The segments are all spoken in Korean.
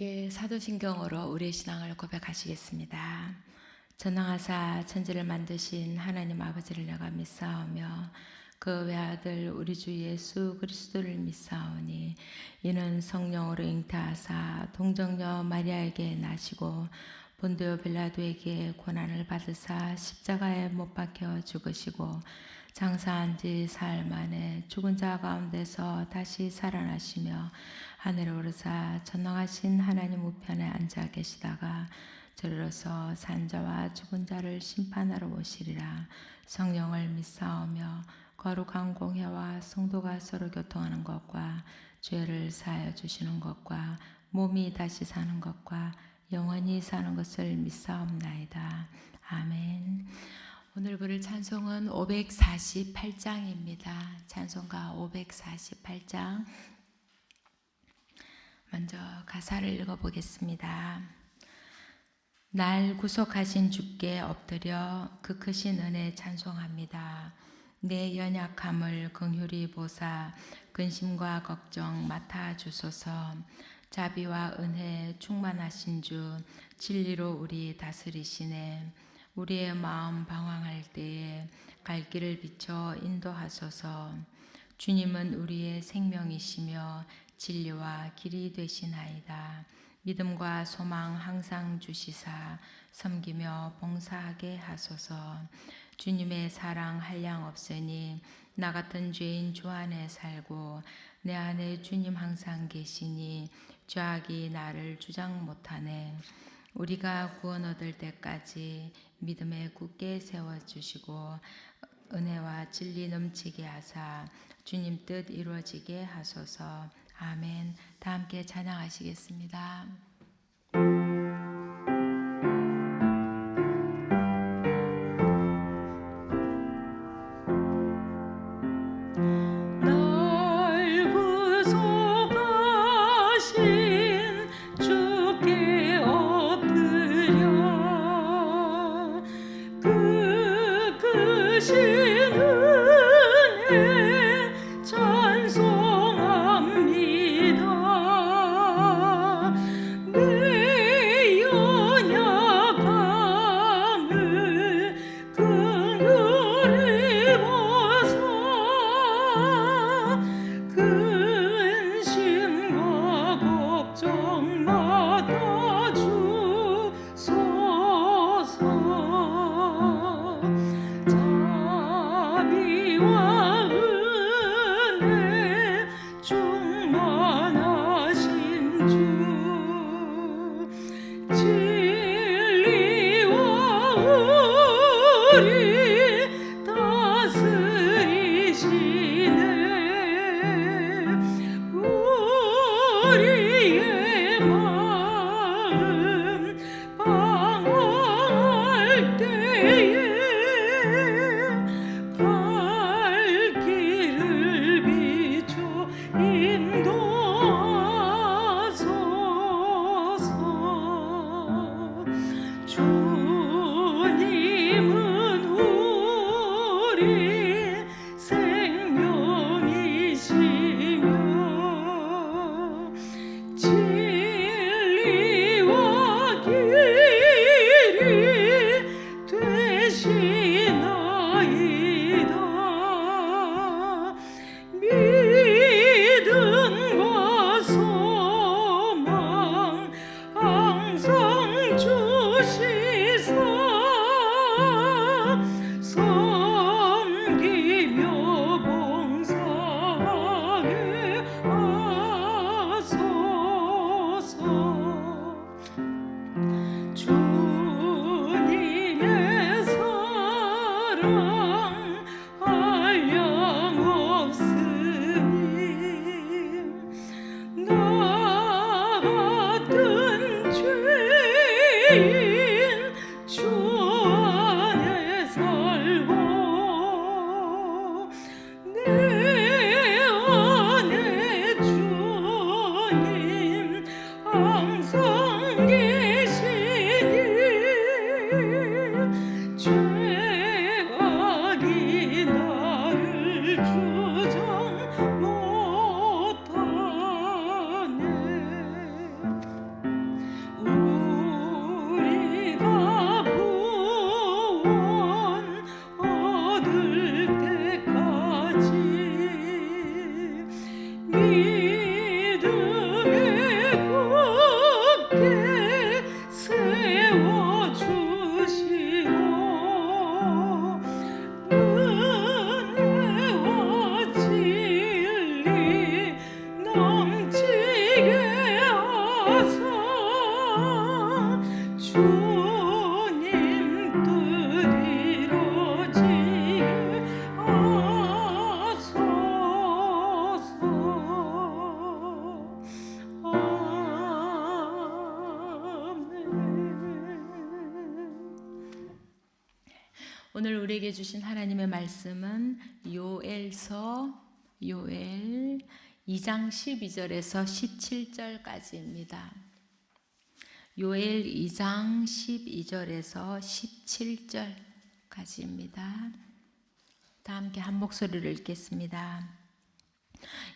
함께 사도신경으로 우리의 신앙을 고백하시겠습니다. 전능하사 천지를 만드신 하나님 아버지를 내가 믿사오며 그 외아들 우리 주 예수 그리스도를 믿사오니 이는 성령으로 잉태하사 동정녀 마리아에게 나시고 본디오 빌라도에게 고난을 받으사 십자가에 못 박혀 죽으시고 장사한 지 사흘 만에 죽은 자 가운데서 다시 살아나시며 하늘에 오르사 전능하신 하나님 우편에 앉아 계시다가 저리로서 산자와 죽은 자를 심판하러 오시리라. 성령을 믿사오며 거룩한 공회와 성도가 서로 교통하는 것과 죄를 사하여 주시는 것과 몸이 다시 사는 것과 영원히 사는 것을 믿사옵나이다. 아멘. 오늘 부를 찬송은 548장입니다. 찬송가 548장. 먼저 가사를 읽어보겠습니다. 날 구속하신 주께 엎드려 그 크신 은혜 찬송합니다. 내 연약함을 긍휼히 보사 근심과 걱정 맡아 주소서. 자비와 은혜 충만하신 주 진리로 우리 다스리시네. 우리의 마음 방황할 때에 갈 길을 비춰 인도하소서. 주님은 우리의 생명이시며 진리와 길이 되시나이다. 믿음과 소망 항상 주시사 섬기며 봉사하게 하소서. 주님의 사랑 한량 없으니 나 같은 죄인 주 안에 살고 내 안에 주님 항상 계시니 죄악이 나를 주장 못하네. 우리가 구원 얻을 때까지 믿음에 굳게 세워주시고 은혜와 진리 넘치게 하사 주님 뜻 이루어지게 하소서. 아멘. 다 함께 찬양하시겠습니다. 자비 우리에게 주신 하나님의 말씀은 요엘 2장 12절에서 17절까지입니다. 요엘 2장 12절에서 17절까지입니다. 다 함께 한 목소리를 읽겠습니다.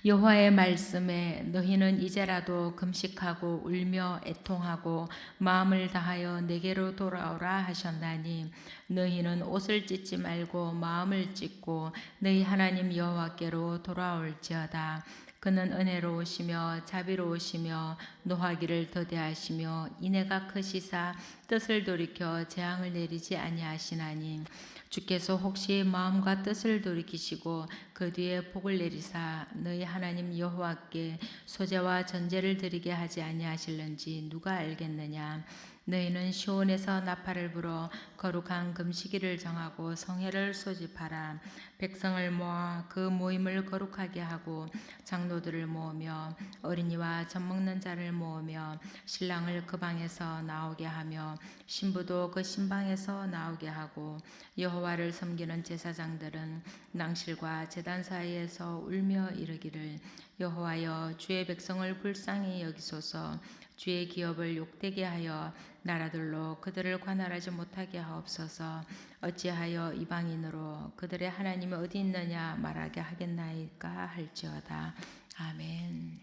여호와의 말씀에 너희는 이제라도 금식하고 울며 애통하고 마음을 다하여 내게로 돌아오라 하셨나니 너희는 옷을 찢지 말고 마음을 찢고 너희 하나님 여호와께로 돌아올지어다. 그는 은혜로우시며 자비로우시며 노하기를 더디하시며 인애가 크시사 뜻을 돌이켜 재앙을 내리지 아니하시나니 주께서 혹시 마음과 뜻을 돌이키시고 그 뒤에 복을 내리사 너희 하나님 여호와께 소제와 전제를 드리게 하지 아니하실는지 누가 알겠느냐. 너희는 시온에서 나팔을 불어 거룩한 금식일을 정하고 성회를 소집하라. 백성을 모아 그 모임을 거룩하게 하고 장로들을 모으며 어린이와 젖먹는 자를 모으며 신랑을 그 방에서 나오게 하며 신부도 그 신방에서 나오게 하고 여호와를 섬기는 제사장들은 낭실과 제단 사이에서 울며 이르기를 여호와여 주의 백성을 불쌍히 여기소서. 주의 기업을 욕되게 하여 나라들로 그들을 관할하지 못하게 하옵소서. 어찌하여 이방인으로 그들의 하나님이 어디 있느냐 말하게 하겠나이까 할지어다. 아멘.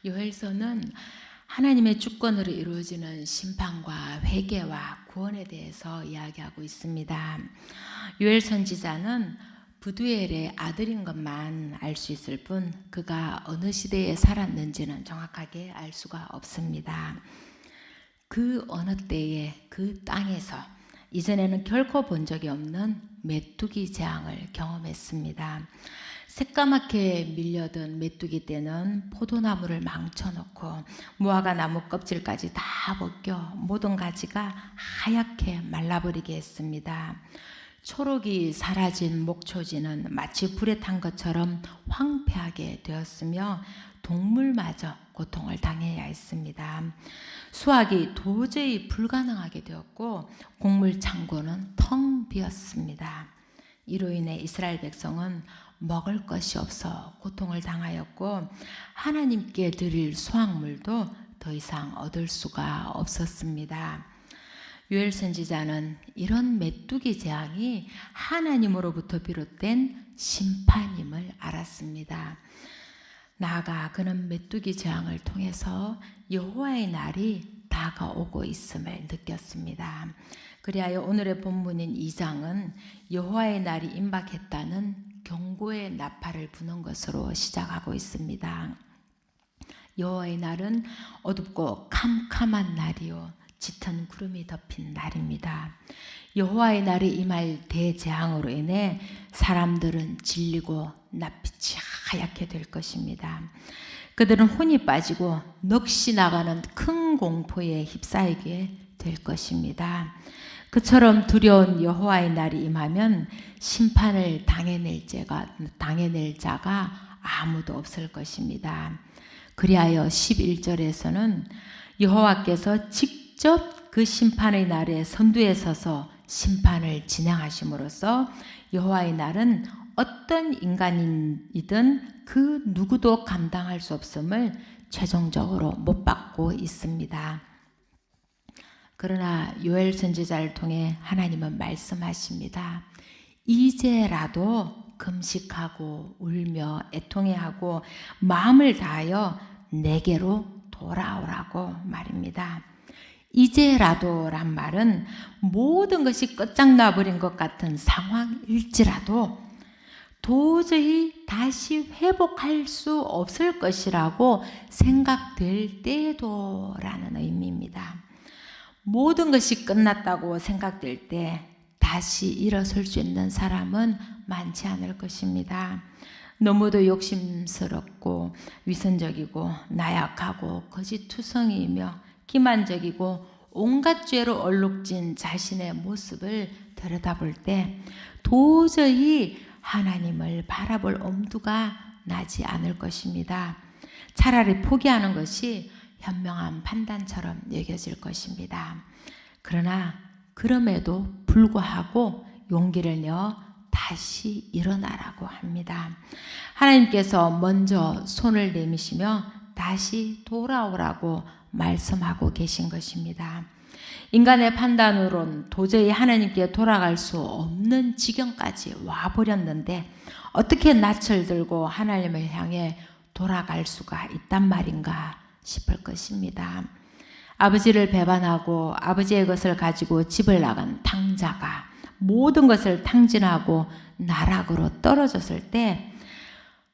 요엘서는 하나님의 주권으로 이루어지는 심판과 회개와 구원에 대해서 이야기하고 있습니다. 요엘 선지자는 부두엘의 아들인 것만 알 수 있을 뿐 그가 어느 시대에 살았는지는 정확하게 알 수가 없습니다. 그 어느 때에 그 땅에서 이전에는 결코 본 적이 없는 메뚜기 재앙을 경험했습니다. 새까맣게 밀려든 메뚜기 떼는 포도나무를 망쳐놓고 무화과 나무 껍질까지 다 벗겨 모든 가지가 하얗게 말라버리게 했습니다. 초록이 사라진 목초지는 마치 불에 탄 것처럼 황폐하게 되었으며 동물마저 고통을 당해야 했습니다. 수확이 도저히 불가능하게 되었고 곡물 창고는 텅 비었습니다. 이로 인해 이스라엘 백성은 먹을 것이 없어 고통을 당하였고 하나님께 드릴 수확물도 더 이상 얻을 수가 없었습니다. 요엘 선지자는 이런 메뚜기 재앙이 하나님으로부터 비롯된 심판임을 알았습니다. 나아가 그는 메뚜기 재앙을 통해서 여호와의 날이 다가오고 있음을 느꼈습니다. 그리하여 오늘의 본문인 2장은 여호와의 날이 임박했다는 경고의 나팔을 부는 것으로 시작하고 있습니다. 여호와의 날은 어둡고 캄캄한 날이요 짙은 구름이 덮인 날입니다. 여호와의 날이 임할 대재앙으로 인해 사람들은 질리고 낯빛이 하얗게 될 것입니다. 그들은 혼이 빠지고 넋이 나가는 큰 공포에 휩싸이게 될 것입니다. 그처럼 두려운 여호와의 날이 임하면 심판을 당해낼 자가 아무도 없을 것입니다. 그리하여 11절에서는 여호와께서 직접 그 심판의 날에 선두에 서서 심판을 진행하심으로써 여호와의 날은 어떤 인간이든 그 누구도 감당할 수 없음을 최종적으로 못 받고 있습니다. 그러나 요엘 선지자를 통해 하나님은 말씀하십니다. 이제라도 금식하고 울며 애통해하고 마음을 다하여 내게로 돌아오라고 말입니다. 이제라도란 말은 모든 것이 끝장나 버린 것 같은 상황일지라도 도저히 다시 회복할 수 없을 것이라고 생각될 때도라는 의미입니다. 모든 것이 끝났다고 생각될 때 다시 일어설 수 있는 사람은 많지 않을 것입니다. 너무도 욕심스럽고 위선적이고 나약하고 거짓투성이이며 기만적이고 온갖 죄로 얼룩진 자신의 모습을 들여다볼 때 도저히 하나님을 바라볼 엄두가 나지 않을 것입니다. 차라리 포기하는 것이 현명한 판단처럼 여겨질 것입니다. 그러나 그럼에도 불구하고 용기를 내어 다시 일어나라고 합니다. 하나님께서 먼저 손을 내미시며 다시 돌아오라고 말씀하고 계신 것입니다. 인간의 판단으론 도저히 하나님께 돌아갈 수 없는 지경까지 와버렸는데 어떻게 낯을 들고 하나님을 향해 돌아갈 수가 있단 말인가 싶을 것입니다. 아버지를 배반하고 아버지의 것을 가지고 집을 나간 탕자가 모든 것을 탕진하고 나락으로 떨어졌을 때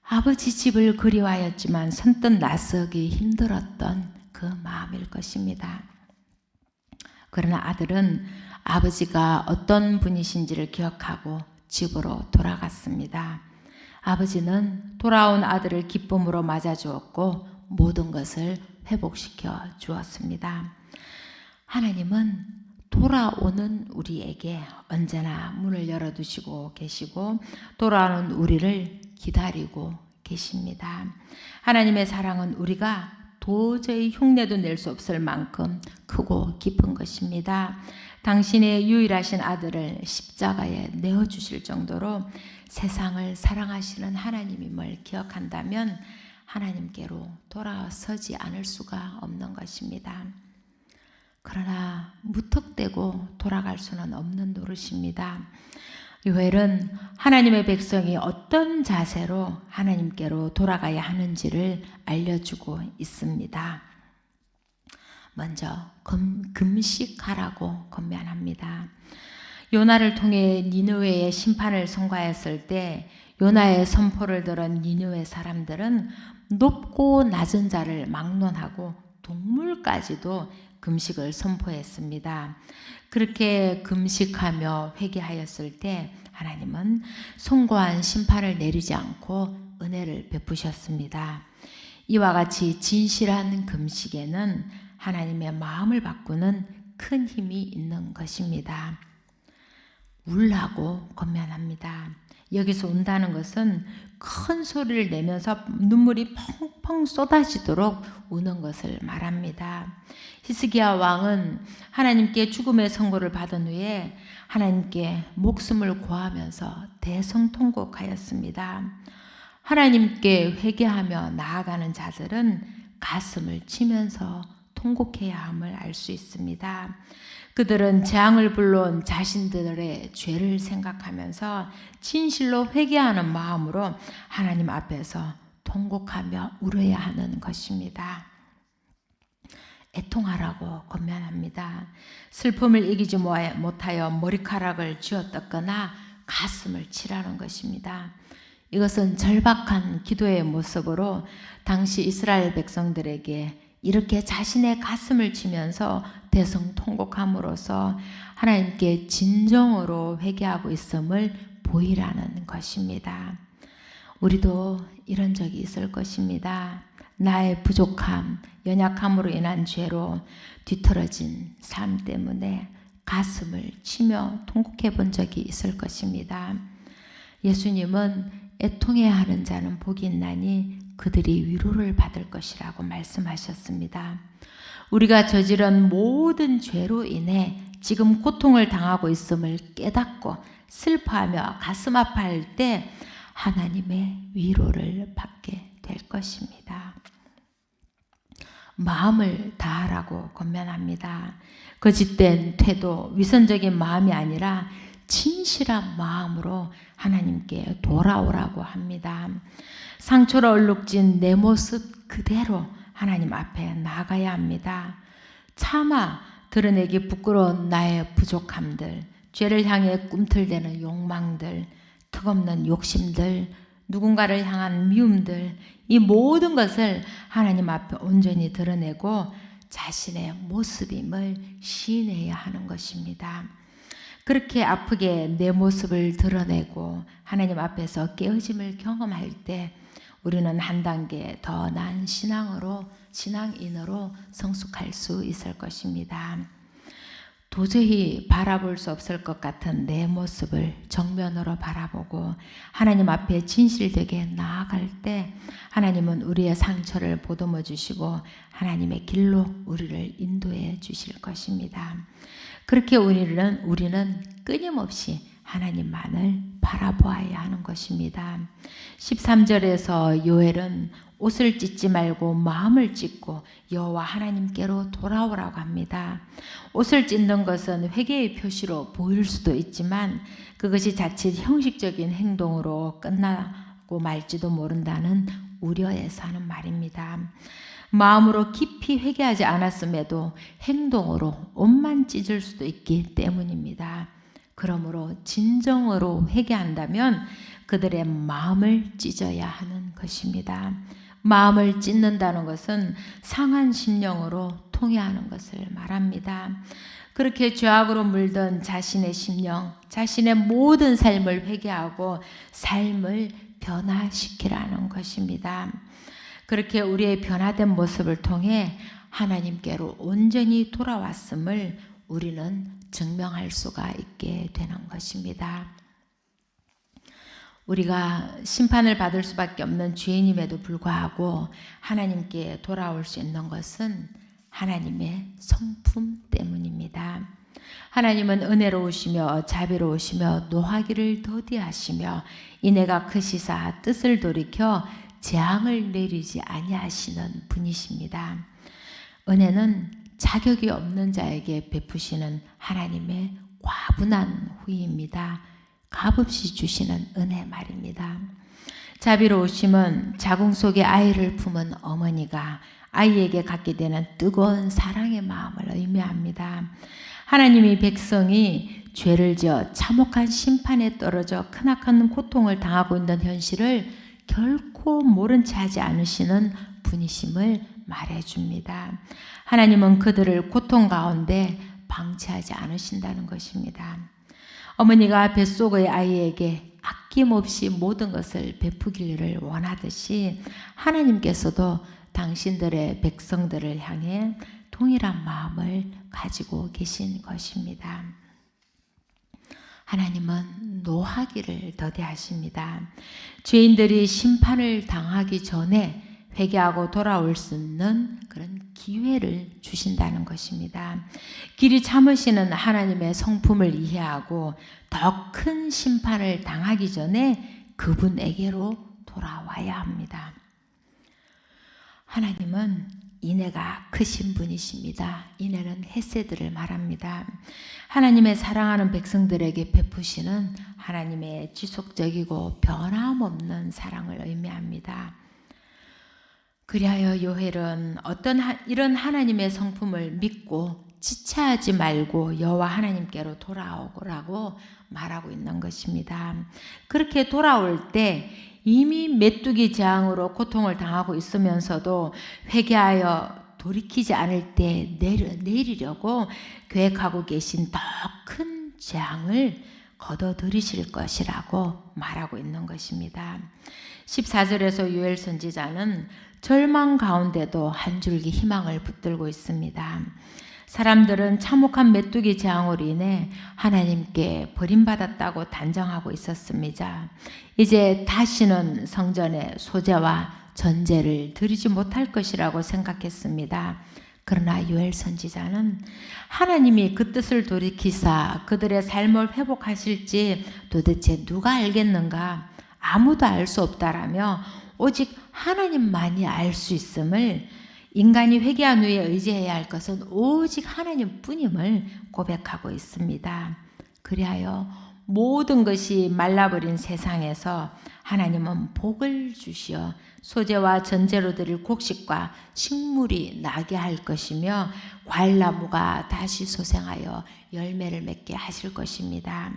아버지 집을 그리워하였지만 선뜻 나서기 힘들었던 그 마음일 것입니다. 그러나 아들은 아버지가 어떤 분이신지를 기억하고 집으로 돌아갔습니다. 아버지는 돌아온 아들을 기쁨으로 맞아주었고 모든 것을 회복시켜 주었습니다. 하나님은 돌아오는 우리에게 언제나 문을 열어두시고 계시고 돌아오는 우리를 기다리고 계십니다. 하나님의 사랑은 우리가 도저히 흉내도 낼 수 없을 만큼 크고 깊은 것입니다. 당신의 유일하신 아들을 십자가에 내어주실 정도로 세상을 사랑하시는 하나님임을 기억한다면 하나님께로 돌아서지 않을 수가 없는 것입니다. 그러나 무턱대고 돌아갈 수는 없는 노릇입니다. 요엘은 하나님의 백성이 어떤 자세로 하나님께로 돌아가야 하는지를 알려주고 있습니다. 먼저 금식하라고 권면합니다. 요나를 통해 니느웨의 심판을 선고하였을 때 요나의 선포를 들은 니느웨 사람들은 높고 낮은 자를 막론하고 동물까지도 금식을 선포했습니다. 그렇게 금식하며 회개하였을 때 하나님은 송고한 심판을 내리지 않고 은혜를 베푸셨습니다. 이와 같이 진실한 금식에는 하나님의 마음을 바꾸는 큰 힘이 있는 것입니다. 울라고 권면합니다. 여기서 운다는 것은 큰 소리를 내면서 눈물이 펑펑 쏟아지도록 우는 것을 말합니다. 히스기야 왕은 하나님께 죽음의 선고를 받은 후에 하나님께 목숨을 고하면서 대성통곡하였습니다. 하나님께 회개하며 나아가는 자들은 가슴을 치면서 통곡해야 함을 알 수 있습니다. 그들은 재앙을 불러온 자신들의 죄를 생각하면서 진실로 회개하는 마음으로 하나님 앞에서 통곡하며 울어야 하는 것입니다. 애통하라고 권면합니다. 슬픔을 이기지 못하여 머리카락을 쥐어뜯거나 가슴을 치라는 것입니다. 이것은 절박한 기도의 모습으로 당시 이스라엘 백성들에게 이렇게 자신의 가슴을 치면서 대성통곡함으로써 하나님께 진정으로 회개하고 있음을 보이라는 것입니다. 우리도 이런 적이 있을 것입니다. 나의 부족함, 연약함으로 인한 죄로 뒤틀어진 삶 때문에 가슴을 치며 통곡해 본 적이 있을 것입니다. 예수님은 애통해야 하는 자는 복이 있나니 그들이 위로를 받을 것이라고 말씀하셨습니다. 우리가 저지른 모든 죄로 인해 지금 고통을 당하고 있음을 깨닫고 슬퍼하며 가슴 아파할 때 하나님의 위로를 받게 될 것입니다. 마음을 다하라고 권면합니다. 거짓된 태도, 위선적인 마음이 아니라 진실한 마음으로 하나님께 돌아오라고 합니다. 상처로 얼룩진 내 모습 그대로 하나님 앞에 나가야 합니다. 차마 드러내기 부끄러운 나의 부족함들, 죄를 향해 꿈틀대는 욕망들, 턱없는 욕심들, 누군가를 향한 미움들, 이 모든 것을 하나님 앞에 온전히 드러내고 자신의 모습임을 시인해야 하는 것입니다. 그렇게 아프게 내 모습을 드러내고 하나님 앞에서 깨어짐을 경험할 때 우리는 한 단계 더 나은 신앙인으로 성숙할 수 있을 것입니다. 도저히 바라볼 수 없을 것 같은 내 모습을 정면으로 바라보고 하나님 앞에 진실되게 나아갈 때 하나님은 우리의 상처를 보듬어 주시고 하나님의 길로 우리를 인도해 주실 것입니다. 그렇게 우리는 끊임없이 하나님만을 바라보아야 하는 것입니다. 13절에서 요엘은 옷을 찢지 말고 마음을 찢고 여호와 하나님께로 돌아오라고 합니다. 옷을 찢는 것은 회개의 표시로 보일 수도 있지만 그것이 자칫 형식적인 행동으로 끝나고 말지도 모른다는 우려에서 하는 말입니다. 마음으로 깊이 회개하지 않았음에도 행동으로 옷만 찢을 수도 있기 때문입니다. 그러므로 진정으로 회개한다면 그들의 마음을 찢어야 하는 것입니다. 마음을 찢는다는 것은 상한 심령으로 통회하는 것을 말합니다. 그렇게 죄악으로 물든 자신의 심령, 자신의 모든 삶을 회개하고 삶을 변화시키라는 것입니다. 그렇게 우리의 변화된 모습을 통해 하나님께로 온전히 돌아왔음을 우리는 증명할 수가 있게 되는 것입니다. 우리가 심판을 받을 수밖에 없는 죄인임에도 불구하고 하나님께 돌아올 수 있는 것은 하나님의 성품 때문입니다. 하나님은 은혜로우시며 자비로우시며 노하기를 더디하시며 인애가 크시사 뜻을 돌이켜 재앙을 내리지 아니하시는 분이십니다. 은혜는 자격이 없는 자에게 베푸시는 하나님의 과분한 후위입니다. 값없이 주시는 은혜 말입니다. 자비로우심은 자궁 속에 아이를 품은 어머니가 아이에게 갖게 되는 뜨거운 사랑의 마음을 의미합니다. 하나님이 백성이 죄를 지어 참혹한 심판에 떨어져 크나큰 고통을 당하고 있는 현실을 결코 모른 채 하지 않으시는 분이심을 말해줍니다. 하나님은 그들을 고통 가운데 방치하지 않으신다는 것입니다. 어머니가 뱃속의 아이에게 아낌없이 모든 것을 베푸기를 원하듯이 하나님께서도 당신들의 백성들을 향해 동일한 마음을 가지고 계신 것입니다. 하나님은 노하기를 더디하십니다. 죄인들이 심판을 당하기 전에 회개하고 돌아올 수 있는 그런 기회를 주신다는 것입니다. 길이 참으시는 하나님의 성품을 이해하고 더 큰 심판을 당하기 전에 그분에게로 돌아와야 합니다. 하나님은 인애가 크신 분이십니다. 인애는 헤세드를 말합니다. 하나님의 사랑하는 백성들에게 베푸시는 하나님의 지속적이고 변함없는 사랑을 의미합니다. 그리하여 요엘은 이런 하나님의 성품을 믿고 지체하지 말고 여호와 하나님께로 돌아오라고 말하고 있는 것입니다. 그렇게 돌아올 때 이미 메뚜기 재앙으로 고통을 당하고 있으면서도 회개하여 돌이키지 않을 때 내리려고 계획하고 계신 더 큰 재앙을 거둬들이실 것이라고 말하고 있는 것입니다. 14절에서 요엘 선지자는 절망 가운데도 한 줄기 희망을 붙들고 있습니다. 사람들은 참혹한 메뚜기 재앙으로 인해 하나님께 버림받았다고 단정하고 있었습니다. 이제 다시는 성전에 소제와 전제를 드리지 못할 것이라고 생각했습니다. 그러나 요엘 선지자는 하나님이 그 뜻을 돌이키사 그들의 삶을 회복하실지 도대체 누가 알겠는가? 아무도 알 수 없다라며 오직 하나님만이 알 수 있음을, 인간이 회개한 후에 의지해야 할 것은 오직 하나님뿐임을 고백하고 있습니다. 그리하여 모든 것이 말라버린 세상에서 하나님은 복을 주시어 소재와 전제로 드릴 곡식과 식물이 나게 할 것이며 과일나무가 다시 소생하여 열매를 맺게 하실 것입니다.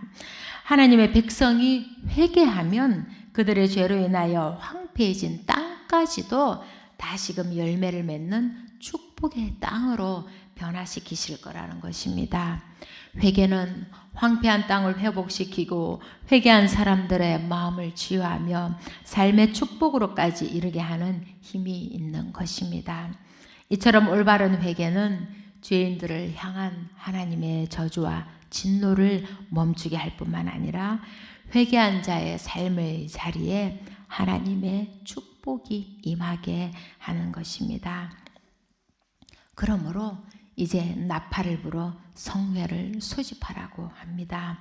하나님의 백성이 회개하면 그들의 죄로 인하여 황폐해진 땅까지도 다시금 열매를 맺는 축복의 땅으로 변화시키실 거라는 것입니다. 회개는 황폐한 땅을 회복시키고 회개한 사람들의 마음을 치유하며 삶의 축복으로까지 이르게 하는 힘이 있는 것입니다. 이처럼 올바른 회개는 죄인들을 향한 하나님의 저주와 진노를 멈추게 할 뿐만 아니라 회개한 자의 삶의 자리에 하나님의 축복이 임하게 하는 것입니다. 그러므로 이제 나팔을 불어 성회를 소집하라고 합니다.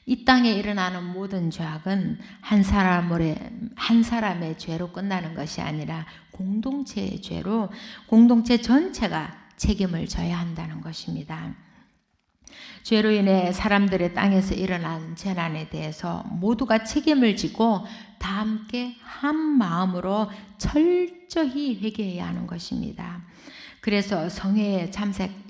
이 땅에 일어나는 모든 죄악은 한 사람의 죄로 끝나는 것이 아니라 공동체의 죄로 공동체 전체가 책임을 져야 한다는 것입니다. 죄로 인해 사람들의 땅에서 일어난 재난에 대해서 모두가 책임을 지고 다 함께 한 마음으로 철저히 회개해야 하는 것입니다. 그래서 성회에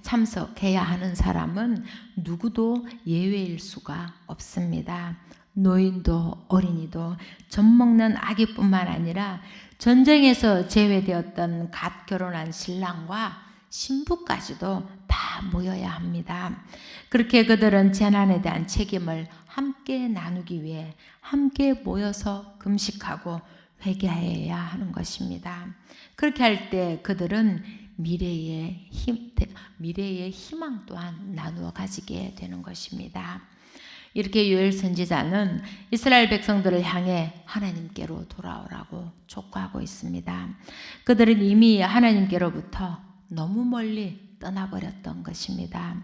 참석해야 하는 사람은 누구도 예외일 수가 없습니다. 노인도 어린이도 젖먹는 아기뿐만 아니라 전쟁에서 제외되었던 갓 결혼한 신랑과 신부까지도 다 모여야 합니다. 그렇게 그들은 재난에 대한 책임을 함께 나누기 위해 함께 모여서 금식하고 회개해야 하는 것입니다. 그렇게 할 때 그들은 미래의 희망 또한 나누어 가지게 되는 것입니다. 이렇게 요엘 선지자는 이스라엘 백성들을 향해 하나님께로 돌아오라고 촉구하고 있습니다. 그들은 이미 하나님께로부터 너무 멀리 떠나버렸던 것입니다.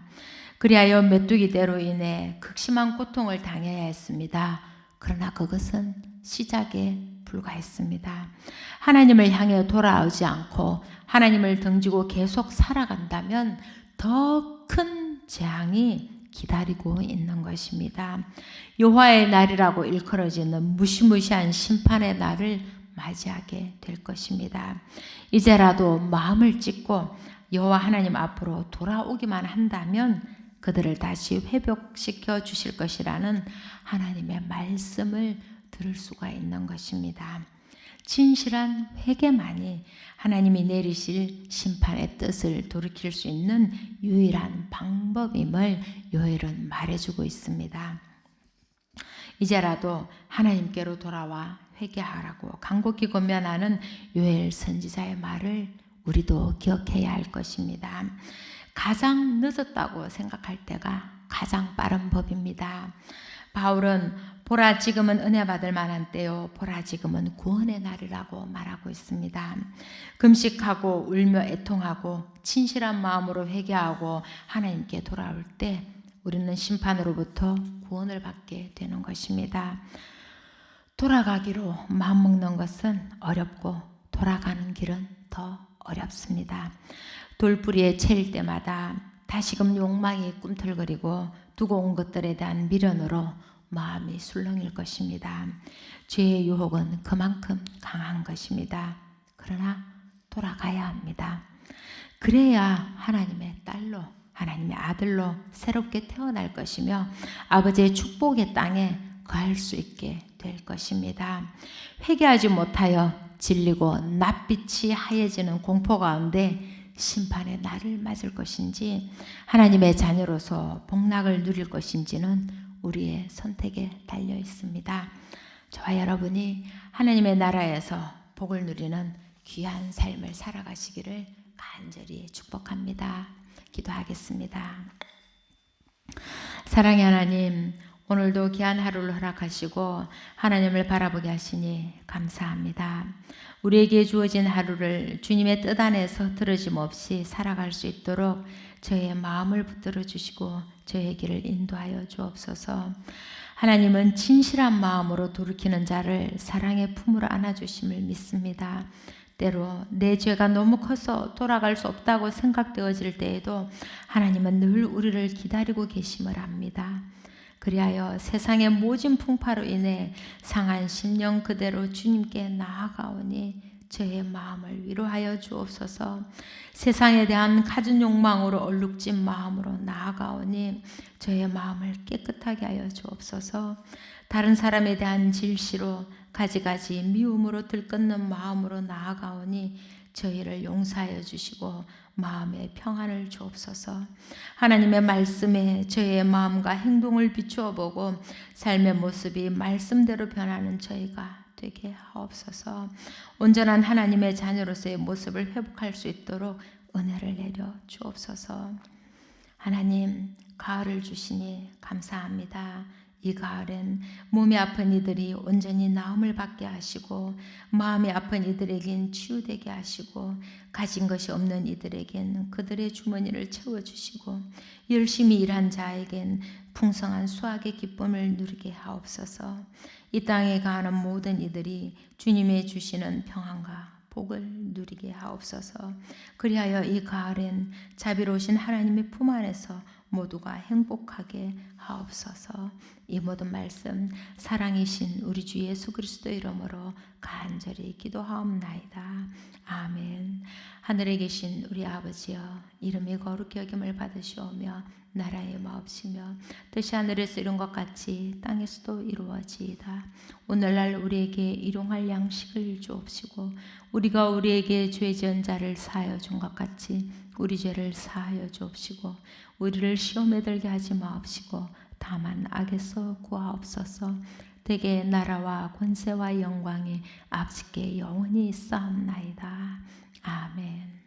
그리하여 메뚜기대로 인해 극심한 고통을 당해야 했습니다. 그러나 그것은 시작에 불과했습니다. 하나님을 향해 돌아오지 않고 하나님을 등지고 계속 살아간다면 더 큰 재앙이 기다리고 있는 것입니다. 여호와의 날이라고 일컬어지는 무시무시한 심판의 날을 맞이하게 될 것입니다. 이제라도 마음을 찢고 여호와 하나님 앞으로 돌아오기만 한다면 그들을 다시 회복시켜 주실 것이라는 하나님의 말씀을 들을 수가 있는 것입니다. 진실한 회개만이 하나님이 내리실 심판의 뜻을 돌이킬 수 있는 유일한 방법임을 요엘은 말해주고 있습니다. 이제라도 하나님께로 돌아와 회개하라고 간곡히 권면하는 요엘 선지자의 말을 우리도 기억해야 할 것입니다. 가장 늦었다고 생각할 때가 가장 빠른 법입니다. 바울은 보라 지금은 은혜 받을 만한 때요 보라 지금은 구원의 날이라고 말하고 있습니다. 금식하고 울며 애통하고 진실한 마음으로 회개하고 하나님께 돌아올 때 우리는 심판으로부터 구원을 받게 되는 것입니다. 돌아가기로 마음먹는 것은 어렵고 돌아가는 길은 더 어렵습니다. 돌뿌리에 채일 때마다 다시금 욕망이 꿈틀거리고 두고 온 것들에 대한 미련으로 마음이 술렁일 것입니다. 죄의 유혹은 그만큼 강한 것입니다. 그러나 돌아가야 합니다. 그래야 하나님의 딸로 하나님의 아들로 새롭게 태어날 것이며 아버지의 축복의 땅에 거할 수 있게 될 것입니다. 회개하지 못하여 질리고 낯빛이 하얘지는 공포 가운데 심판의 날을 맞을 것인지 하나님의 자녀로서 복락을 누릴 것인지는 우리의 선택에 달려 있습니다. 저와 여러분이 하나님의 나라에서 복을 누리는 귀한 삶을 살아가시기를 간절히 축복합니다. 기도하겠습니다. 사랑의 하나님, 오늘도 귀한 하루를 허락하시고 하나님을 바라보게 하시니 감사합니다. 우리에게 주어진 하루를 주님의 뜻 안에서 틀어짐 없이 살아갈 수 있도록 저의 마음을 붙들어 주시고 저의 길을 인도하여 주옵소서. 하나님은 진실한 마음으로 돌이키는 자를 사랑의 품으로 안아주심을 믿습니다. 때로 내 죄가 너무 커서 돌아갈 수 없다고 생각되어질 때에도 하나님은 늘 우리를 기다리고 계심을 압니다. 그리하여 세상의 모진 풍파로 인해 상한 심령 그대로 주님께 나아가오니 저의 마음을 위로하여 주옵소서. 세상에 대한 가진 욕망으로 얼룩진 마음으로 나아가오니 저의 마음을 깨끗하게 하여 주옵소서. 다른 사람에 대한 질시로 가지가지 미움으로 들끓는 마음으로 나아가오니 저희를 용서하여 주시고 마음의 평안을 주옵소서. 하나님의 말씀에 저희의 마음과 행동을 비추어 보고 삶의 모습이 말씀대로 변하는 저희가 되게 하옵소서. 온전한 하나님의 자녀로서의 모습을 회복할 수 있도록 은혜를 내려 주옵소서. 하나님, 가을을 주시니 감사합니다. 이 가을엔 몸이 아픈 이들이 온전히 나음을 받게 하시고 마음이 아픈 이들에겐 치유되게 하시고 가진 것이 없는 이들에겐 그들의 주머니를 채워주시고 열심히 일한 자에겐 풍성한 수확의 기쁨을 누리게 하옵소서. 이 땅에 가는 모든 이들이 주님의 주시는 평안과 복을 누리게 하옵소서. 그리하여 이 가을엔 자비로우신 하나님의 품 안에서 모두가 행복하게 하옵소서. 이 모든 말씀 사랑이신 우리 주 예수 그리스도 이름으로 간절히 기도하옵나이다. 아멘. 하늘에 계신 우리 아버지여, 이름이 거룩히 여김을 받으시오며 나라의 마옵시며 뜻이 하늘에서 이룬 것 같이 땅에서도 이루어지이다. 오늘날 우리에게 일용할 양식을 주옵시고 우리가 우리에게 죄 지은 자를 사하여 준 것 같이 우리 죄를 사하여 주옵시고 우리를 시험에 들게 하지 마옵시고 다만 악에서 구하옵소서. 대개 나라와 권세와 영광이 아버지께 영원히 있사옵나이다. 아멘.